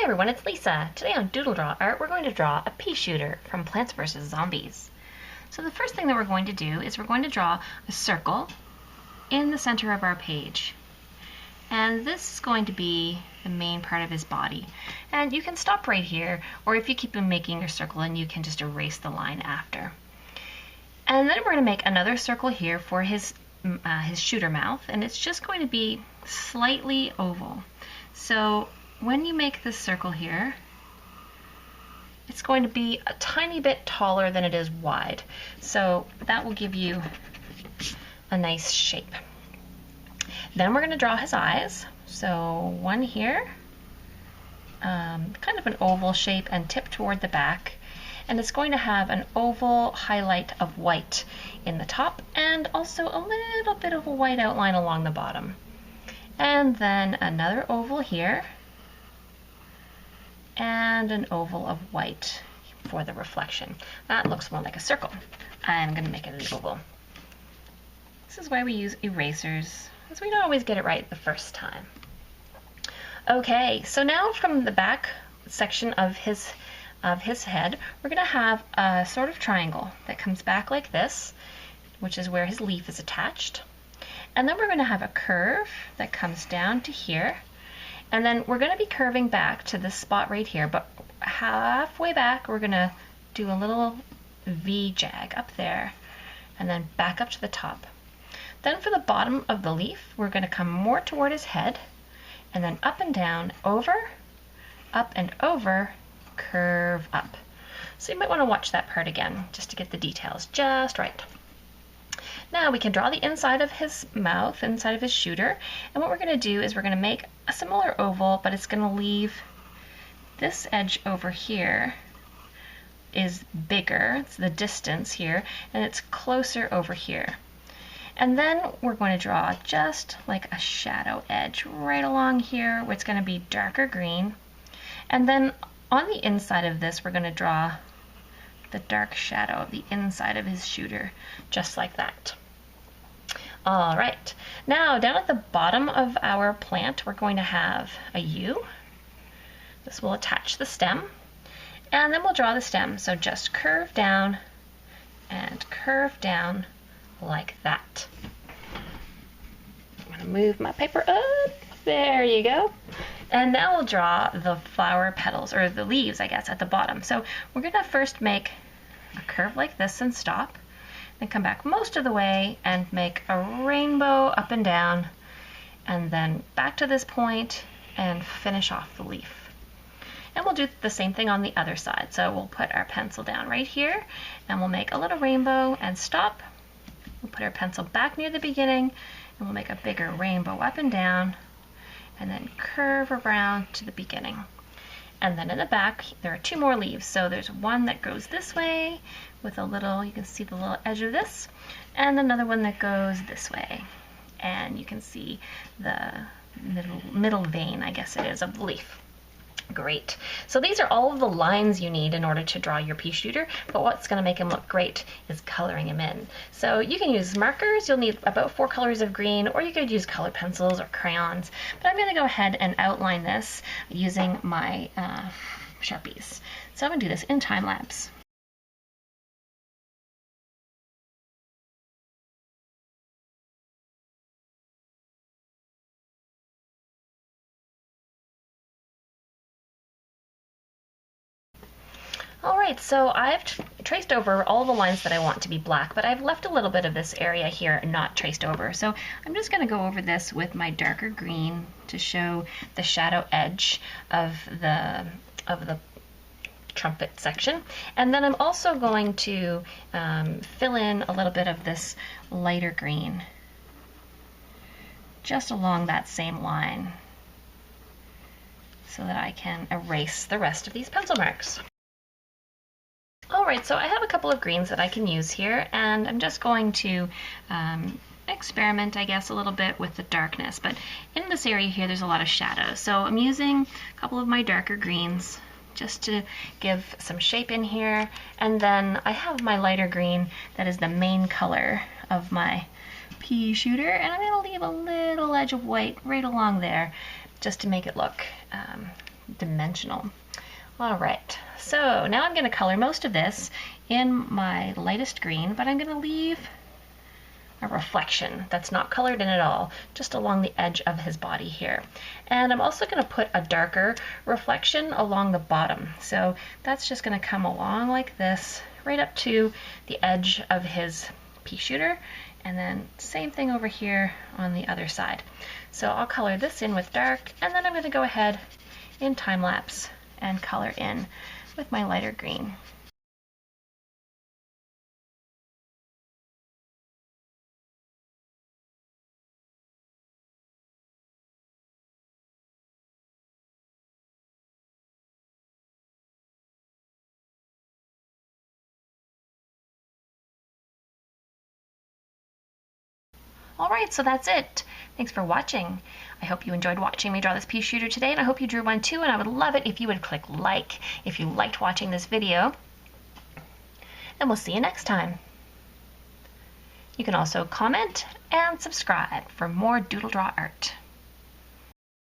Hi everyone, it's Lisa. Today on DoodleDrawArt we're going to draw a pea shooter from Plants vs. Zombies. So the first thing that we're going to do is we're going to draw a circle in the center of our page. And this is going to be the main part of his body. And you can stop right here, or if you keep making your circle, and you can just erase the line after. And then we're going to make another circle here for his shooter mouth, and it's just going to be slightly oval. So when you make this circle here, it's going to be a tiny bit taller than it is wide. So that will give you a nice shape. Then we're going to draw his eyes. So one here, kind of an oval shape and tip toward the back. And it's going to have an oval highlight of white in the top and also a little bit of a white outline along the bottom. And then another oval here, and an oval of white for the reflection. That looks more like a circle. I'm going to make it an oval. This is why we use erasers, as we don't always get it right the first time. Okay, so now from the back section of his head, we're going to have a sort of triangle that comes back like this, which is where his leaf is attached. And then we're going to have a curve that comes down to here. And then we're going to be curving back to this spot right here, but halfway back we're going to do a little V jag up there and then back up to the top. Then for the bottom of the leaf, we're going to come more toward his head and then up and down, over, up and over, curve up. So you might want to watch that part again just to get the details just right. Now we can draw the inside of his mouth, inside of his shooter, and what we're going to do is we're going to make a similar oval, but it's going to leave this edge over here is bigger, it's the distance here, and it's closer over here. And then we're going to draw just like a shadow edge right along here where it's going to be darker green. And then on the inside of this, we're going to draw the dark shadow of the inside of his shooter, just like that. All right, now down at the bottom of our plant, we're going to have a U. This will attach the stem, and then we'll draw the stem. So just curve down and curve down like that. I'm gonna move my paper up. There you go. And now we'll draw the flower petals, or the leaves, I guess, at the bottom. So we're gonna first make a curve like this and stop, then come back most of the way and make a rainbow up and down, and then back to this point and finish off the leaf. And we'll do the same thing on the other side. So we'll put our pencil down right here and we'll make a little rainbow and stop. We'll put our pencil back near the beginning and we'll make a bigger rainbow up and down and then curve around to the beginning. And then in the back, there are two more leaves. So there's one that goes this way with a little, you can see the little edge of this, and another one that goes this way. And you can see the middle vein, I guess it is, of the leaf. Great. So these are all of the lines you need in order to draw your pea shooter, but what's going to make him look great is coloring him in. So you can use markers. You'll need about 4 colors of green, or you could use colored pencils or crayons. But I'm going to go ahead and outline this using my Sharpies. So I'm going to do this in time lapse. Alright, so I've traced over all the lines that I want to be black, but I've left a little bit of this area here not traced over. So I'm just going to go over this with my darker green to show the shadow edge of the trumpet section. And then I'm also going to fill in a little bit of this lighter green just along that same line so that I can erase the rest of these pencil marks. Alright, so I have a couple of greens that I can use here, and I'm just going to experiment, I guess, a little bit with the darkness. But in this area here, there's a lot of shadows. So I'm using a couple of my darker greens just to give some shape in here. And then I have my lighter green that is the main color of my pea shooter, and I'm going to leave a little edge of white right along there just to make it look dimensional. All right, so now I'm going to color most of this in my lightest green, but I'm going to leave a reflection that's not colored in at all, just along the edge of his body here. And I'm also going to put a darker reflection along the bottom. So that's just going to come along like this, right up to the edge of his pea shooter. And then same thing over here on the other side. So I'll color this in with dark, and then I'm going to go ahead in time lapse and color in with my lighter green. Alright, so that's it. Thanks for watching. I hope you enjoyed watching me draw this pea shooter today, and I hope you drew one too, and I would love it if you would click like if you liked watching this video. And we'll see you next time. You can also comment and subscribe for more Doodle Draw art.